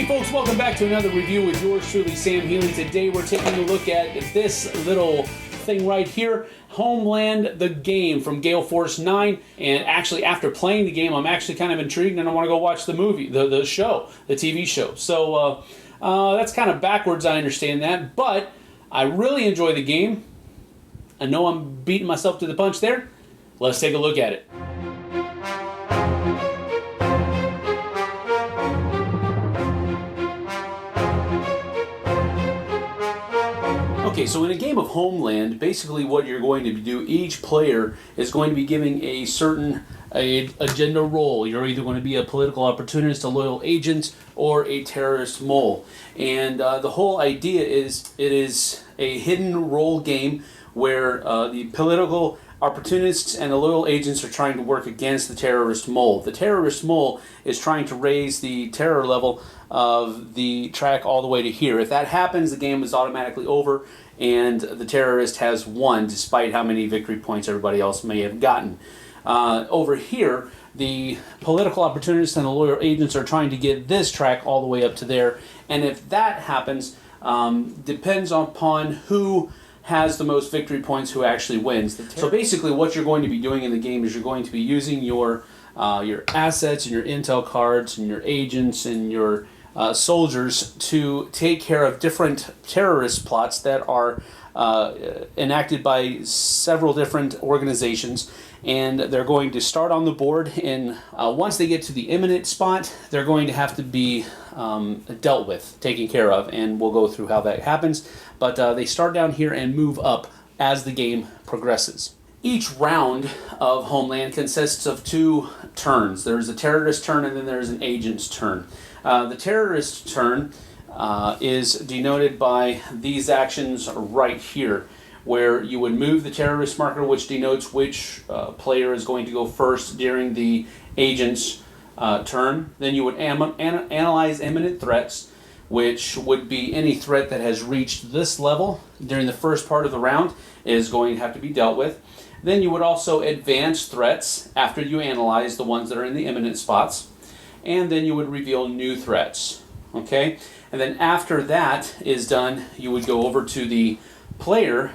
Hey folks, welcome back to another review with yours truly, Sam Healey. Today we're taking a look at this little thing right here, Homeland, the game from Gale Force 9. And actually, after playing the game, I'm actually kind of intrigued and I want to go watch the movie, the show, the TV show. So that's kind of backwards, I understand that, but I really enjoy the game. I know I'm beating myself to the punch there. Let's take a look at it. Okay, so in a game of Homeland, basically what you're going to do, each player is going to be giving a certain agenda role. You're either going to be a political opportunist, a loyal agent, or a terrorist mole. And the whole idea is it is a hidden role game where the political opportunists and the loyal agents are trying to work against the terrorist mole. The terrorist mole is trying to raise the terror level of the track all the way to here. If that happens, the game is automatically over and the terrorist has won, despite how many victory points everybody else may have gotten. Over here, the political opportunists and the loyal agents are trying to get this track all the way up to there, and if that happens, depends upon who has the most victory points, who actually wins. So basically what you're going to be doing in the game is you're going to be using your assets and your intel cards and your agents and your soldiers to take care of different terrorist plots that are enacted by several different organizations, and they're going to start on the board, and once they get to the imminent spot, they're going to have to be dealt with, taken care of, and we'll go through how that happens. But they start down here and move up as the game progresses. Each round of Homeland consists of two turns. There's a terrorist turn and then there's an agent's turn. The terrorist turn is denoted by these actions right here, where you would move the terrorist marker, which denotes which player is going to go first during the agent's turn. Then you would analyze imminent threats, which would be any threat that has reached this level during the first part of the round is going to have to be dealt with. Then you would also advance threats after you analyze the ones that are in the imminent spots, and then you would reveal new threats. Okay? And then after that is done, you would go over to the player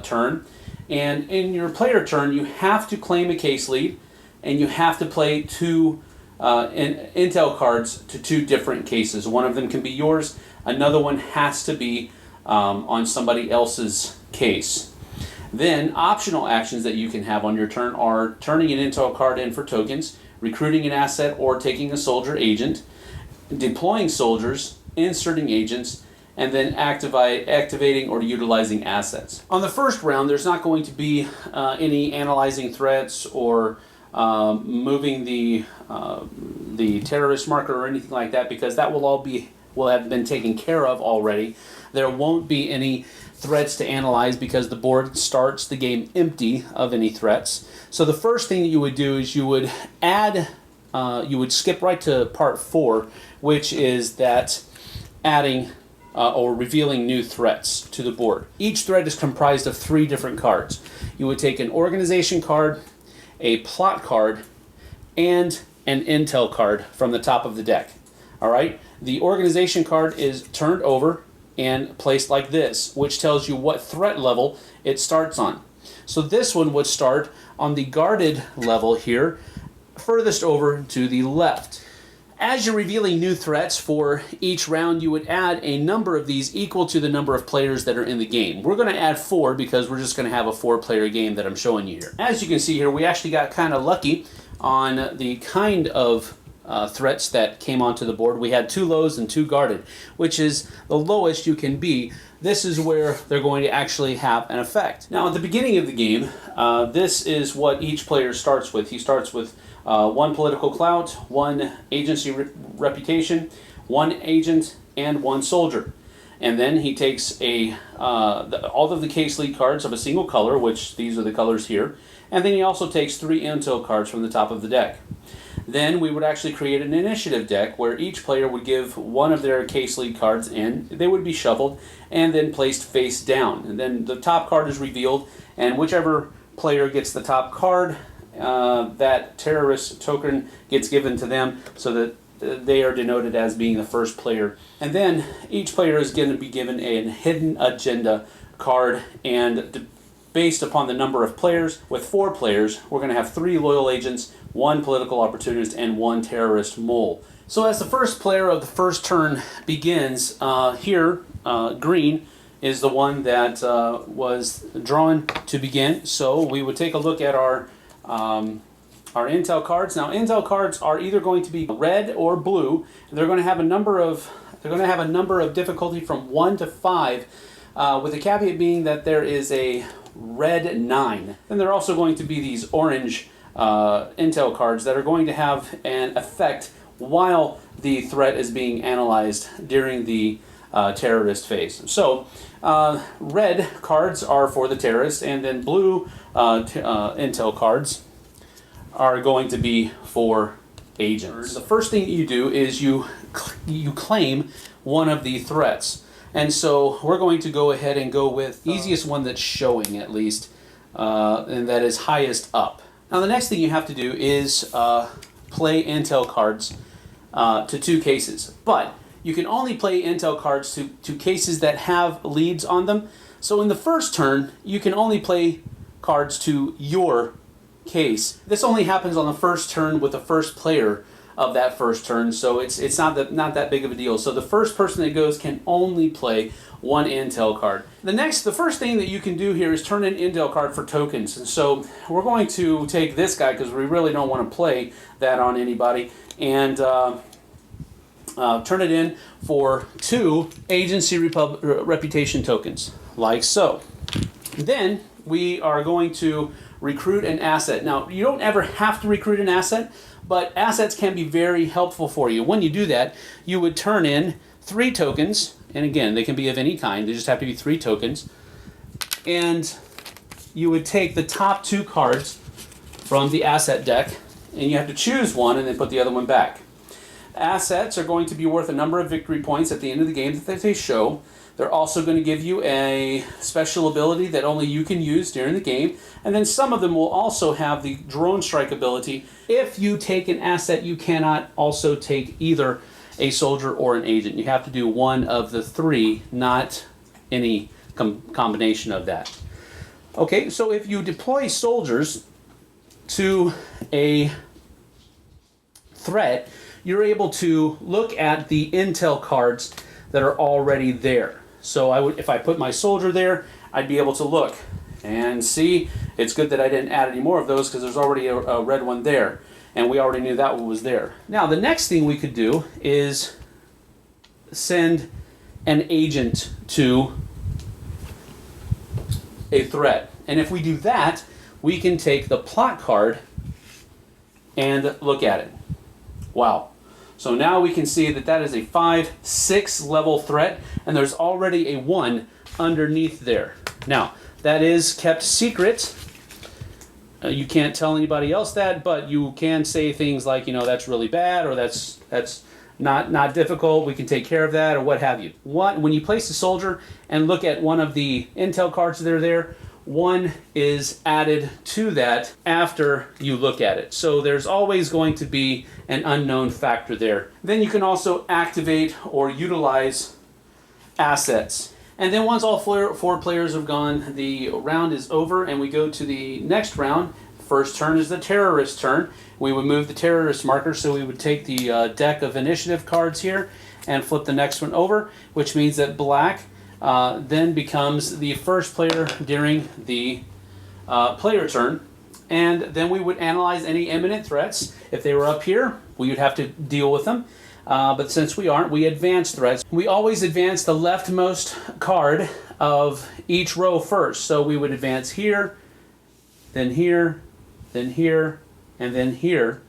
turn, and in your player turn you have to claim a case lead, and you have to play two intel cards to two different cases. One of them can be yours, another one has to be on somebody else's case. Then optional actions that you can have on your turn are turning an intel card in for tokens, recruiting an asset or taking a soldier agent, deploying soldiers, inserting agents, and then activating or utilizing assets. On the first round, there's not going to be any analyzing threats or moving the terrorist marker or anything like that, because that will have been taken care of already. There won't be any threats to analyze because the board starts the game empty of any threats. So the first thing that you would do is you would skip right to part 4, which is that adding or revealing new threats to the board. Each threat is comprised of 3 different cards. You would take an organization card, a plot card, and an intel card from the top of the deck. All right? The organization card is turned over and placed like this, which tells you what threat level it starts on. So this one would start on the guarded level here, furthest over to the left. As you're revealing new threats for each round, you would add a number of these equal to the number of players that are in the game. We're going to add 4 because we're just going to have a 4-player game that I'm showing you here. As you can see here, we actually got kind of lucky on the kind of threats that came onto the board. We had 2 lows and 2 guarded, which is the lowest you can be. This is where they're going to actually have an effect. Now, at the beginning of the game, this is what each player starts with. He starts with 1 political clout, 1 agency reputation, 1 agent, and 1 soldier. And then he takes all of the case lead cards of a single color, which these are the colors here, and then he also takes 3 intel cards from the top of the deck. Then we would actually create an initiative deck where each player would give 1 of their case lead cards in. They would be shuffled and then placed face down. And then the top card is revealed, and whichever player gets the top card, that terrorist token gets given to them so that they are denoted as being the first player. And then each player is going to be given a hidden agenda card, and based upon the number of players, with 4 players, we're going to have 3 loyal agents, 1 political opportunist, and 1 terrorist mole. So as the first player of the first turn begins, here, green is the one that was drawn to begin. So we would take a look at our intel cards. Now, intel cards are either going to be red or blue. They're going to have a number of difficulty from 1 to 5, with the caveat being that there is a red 9. Then there are also going to be these orange intel cards that are going to have an effect while the threat is being analyzed during the terrorist phase. So red cards are for the terrorists, and then blue intel cards are going to be for agents. The first thing you do is you claim one of the threats. And so we're going to go ahead and go with the easiest one that's showing, at least, and that is highest up. Now the next thing you have to do is play intel cards to 2 cases. But you can only play intel cards to cases that have leads on them. So in the first turn, you can only play cards to your case. This only happens on the first turn with the first player of that first turn, so it's not that big of a deal. So the first person that goes can only play 1 intel card. The first thing that you can do here is turn an intel card for tokens. And so we're going to take this guy because we really don't want to play that on anybody, and turn it in for 2 agency reputation tokens, like so. Then we are going to recruit an asset. Now, you don't ever have to recruit an asset, but assets can be very helpful for you. When you do that, you would turn in 3 tokens, and again, they can be of any kind, they just have to be 3 tokens, and you would take the top 2 cards from the asset deck, and you have to choose one and then put the other one back. Assets are going to be worth a number of victory points at the end of the game that they show. They're also going to give you a special ability that only you can use during the game. And then some of them will also have the drone strike ability. If you take an asset, you cannot also take either a soldier or an agent. You have to do one of the 3, not any combination of that. Okay, so if you deploy soldiers to a threat, you're able to look at the intel cards that are already there. So if I put my soldier there, I'd be able to look and see. It's good that I didn't add any more of those because there's already a red one there, and we already knew that one was there. Now the next thing we could do is send an agent to a threat. And if we do that, we can take the plot card and look at it. Wow. So now we can see that that is a 5-6 level threat, and there's already a 1 underneath there. Now, that is kept secret. You can't tell anybody else that, but you can say things like, you know, that's really bad, or that's not difficult, we can take care of that, or what have you. When you place a soldier and look at one of the intel cards that are there, 1 is added to that after you look at it. So there's always going to be an unknown factor there. Then you can also activate or utilize assets. And then once all 4 players have gone, the round is over and we go to the next round. First turn is the terrorist turn. We would move the terrorist marker, so we would take the deck of initiative cards here and flip the next one over, which means that black then becomes the first player during the player turn. And then we would analyze any imminent threats. If they were up here, we would have to deal with them. But since we aren't, we advance threats. We always advance the leftmost card of each row first. So we would advance here, then here, then here, and then here.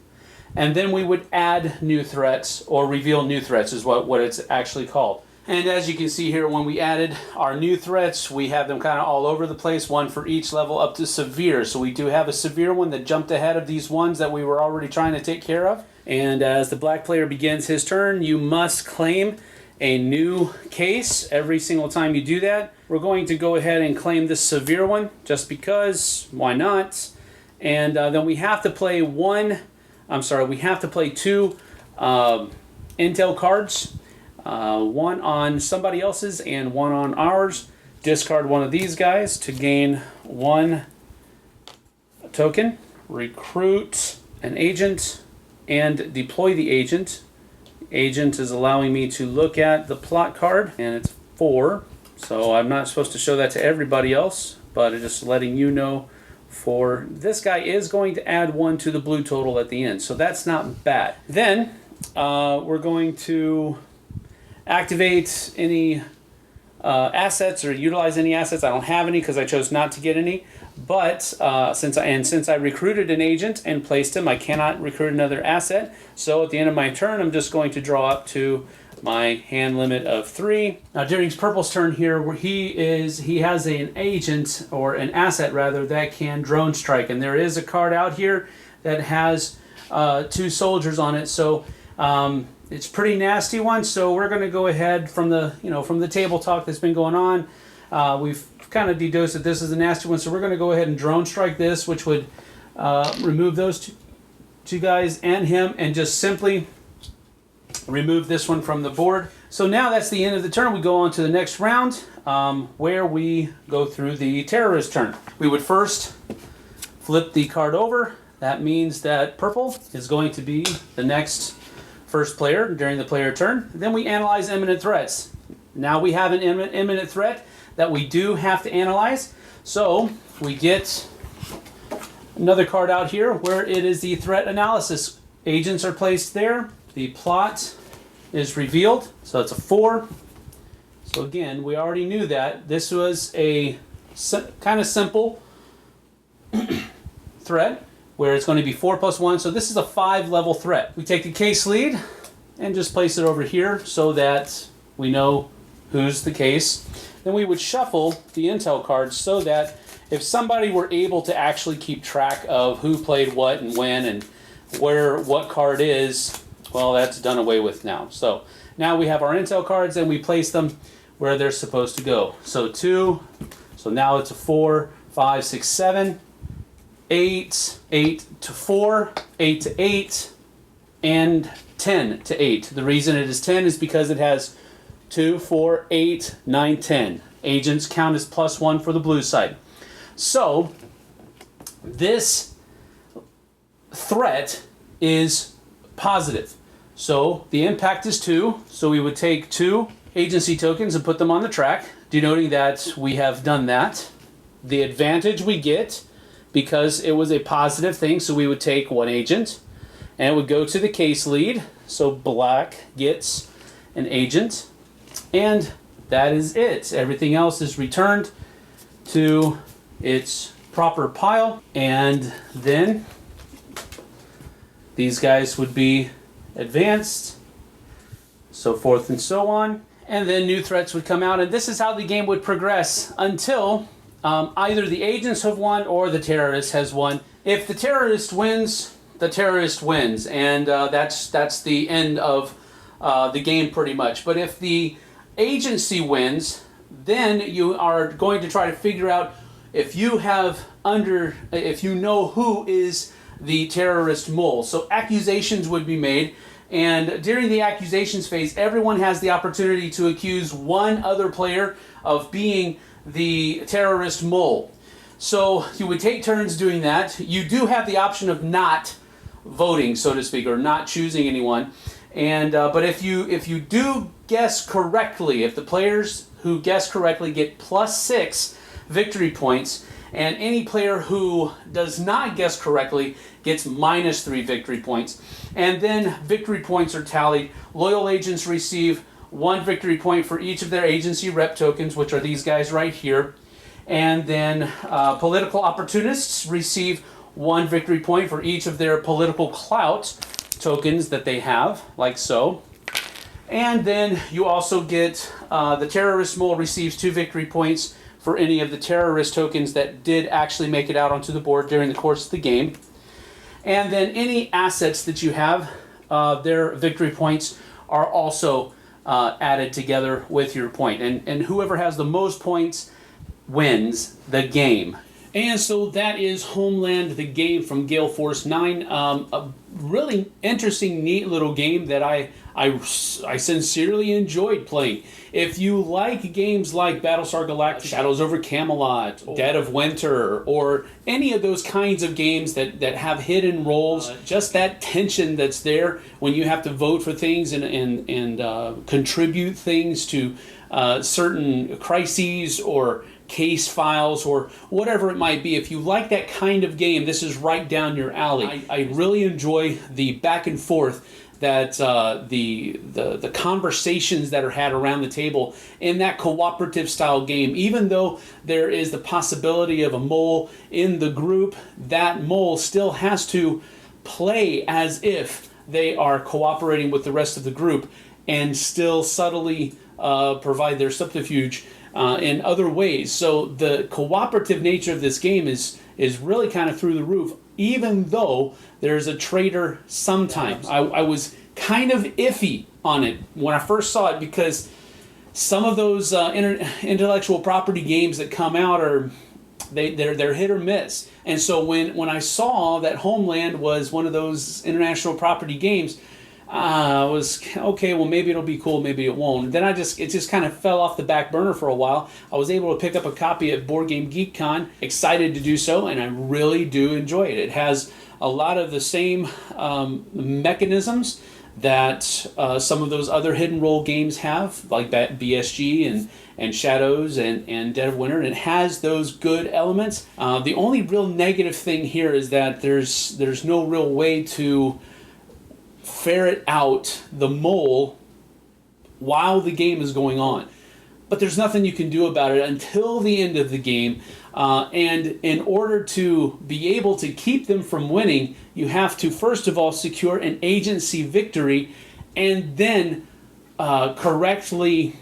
And then we would add new threats, or reveal new threats is what it's actually called. And as you can see here, when we added our new threats, we have them kind of all over the place, 1 for each level up to severe. So we do have a severe one that jumped ahead of these ones that we were already trying to take care of. And as the black player begins his turn, you must claim a new case every single time you do that. We're going to go ahead and claim this severe one, just because, why not? And then we have to play 2 intel cards, one on somebody else's and one on ours. Discard one of these guys to gain one token. Recruit an agent and deploy the agent. Agent is allowing me to look at the plot card, and it's 4. So I'm not supposed to show that to everybody else, but I'm just letting you know for this guy is going to add 1 to the blue total at the end. So that's not bad. Then we're going to activate any assets or utilize any assets. I don't have any because I chose not to get any. But since I recruited an agent and placed him, I cannot recruit another asset. So at the end of my turn, I'm just going to draw up to my hand limit of 3. Now during Purple's turn here, where he has an agent, or an asset rather, that can drone strike, and there is a card out here that has 2 soldiers on it. So it's a pretty nasty one. So we're going to go ahead from the table talk that's been going on. We've kind of deduced that this is a nasty one, so we're going to go ahead and drone strike this, which would remove those two guys and him, and just simply remove this one from the board. So now that's the end of the turn. We go on to the next round, where we go through the terrorist turn. We would first flip the card over. That means that purple is going to be the next first player during the player turn. Then we analyze imminent threats. Now we have an imminent threat that we do have to analyze. So we get another card out here where it is the threat analysis. Agents are placed there. The plot is revealed. So it's a 4. So again, we already knew that. This was a kind of simple threat where it's going to be 4 plus 1. So this is a 5-level threat. We take the case lead and just place it over here so that we know who's the case. Then we would shuffle the intel cards so that if somebody were able to actually keep track of who played what and when and where what card is, well, that's done away with now. So now we have our intel cards and we place them where they're supposed to go. So 2, so now it's a 4, 5, 6, 7, 8, 8 to 4, 8 to 8, and 10 to 8. The reason it is 10 is because it has 2, 4, 8, 9, 10. Agents count as plus 1 for the blue side. So this threat is positive. So the impact is 2. So we would take 2 agency tokens and put them on the track, denoting that we have done that. The advantage we get, because it was a positive thing, so we would take 1 agent and it would go to the case lead. So black gets an agent. And that is it. Everything else is returned to its proper pile. And then these guys would be advanced, so forth and so on. And then new threats would come out. And this is how the game would progress until either the agents have won or the terrorist has won. If the terrorist wins, the terrorist wins. And that's the end of the game pretty much. But if the agency wins, then you are going to try to figure out if you know who is the terrorist mole. So accusations would be made, and during the accusations phase, everyone has the opportunity to accuse one other player of being the terrorist mole. So you would take turns doing that. You do have the option of not voting, so to speak, or not choosing anyone. And but if you do guess correctly, if the players who guess correctly get +6 victory points, and any player who does not guess correctly gets -3 victory points, and then victory points are tallied. Loyal agents receive 1 victory point for each of their agency rep tokens, which are these guys right here, and then political opportunists receive 1 victory point for each of their political clout tokens that they have, like so. And then you also get the terrorist mole receives 2 victory points for any of the terrorist tokens that did actually make it out onto the board during the course of the game. And then any assets that you have, their victory points are also added together with your point. And whoever has the most points wins the game. And so that is Homeland, the game from Gale Force 9. really interesting, neat little game that I sincerely enjoyed playing. If you like games like Battlestar Galactica, Shadows over Camelot, Dead of Winter, or any of those kinds of games that have hidden roles, just that tension that's there when you have to vote for things and contribute things to certain crises or case files or whatever it might be. If you like that kind of game, this is right down your alley. I really enjoy the back and forth that the conversations that are had around the table in that cooperative style game. Even though there is the possibility of a mole in the group, that mole still has to play as if they are cooperating with the rest of the group and still subtly provide their subterfuge in other ways. So the cooperative nature of this game is really kind of through the roof, even though there's a traitor sometimes. I was kind of iffy on it when I first saw it, because some of those intellectual property games that come out they're hit or miss. And so when I saw that Homeland was one of those international property games, I was okay. Well, maybe it'll be cool, maybe it won't. Then it just kind of fell off the back burner for a while. I was able to pick up a copy at Board Game Geek Con, excited to do so, and I really do enjoy it. It has a lot of the same mechanisms that some of those other hidden role games have, like BSG and Shadows and Dead of Winter, and it has those good elements. The only real negative thing here is that there's no real way to ferret out the mole while the game is going on. But there's nothing you can do about it until the end of the game. And in order to be able to keep them from winning, you have to first of all secure an agency victory and then correctly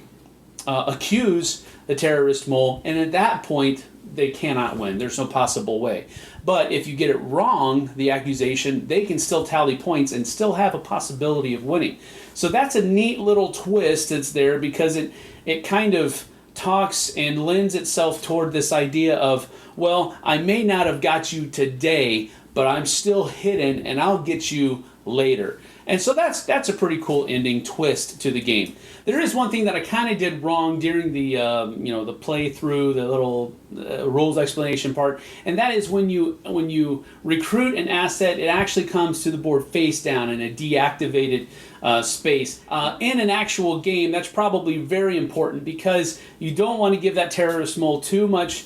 accuse the terrorist mole. And at that point, they cannot win. There's no possible way. But if you get it wrong, the accusation, they can still tally points and still have a possibility of winning. So that's a neat little twist that's there, because it kind of talks and lends itself toward this idea of, well, I may not have got you today, but I'm still hidden and I'll get you later. And so that's a pretty cool ending twist to the game. There is one thing that I kind of did wrong during the the playthrough, the little rules explanation part, and that is when you recruit an asset, it actually comes to the board face down in a deactivated space. In an actual game, that's probably very important, because you don't want to give that terrorist mole too much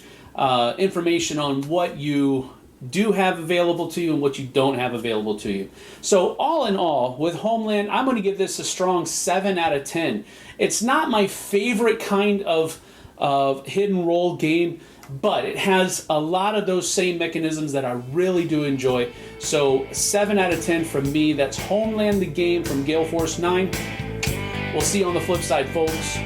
information on what you do have available to you and what you don't have available to you. So all in all, with Homeland, I'm going to give this a strong 7 out of 10. It's not my favorite kind of hidden role game, but it has a lot of those same mechanisms that I really do enjoy. So 7 out of 10 from me. That's Homeland the game from Gale Force 9. We'll see you on the flip side, folks.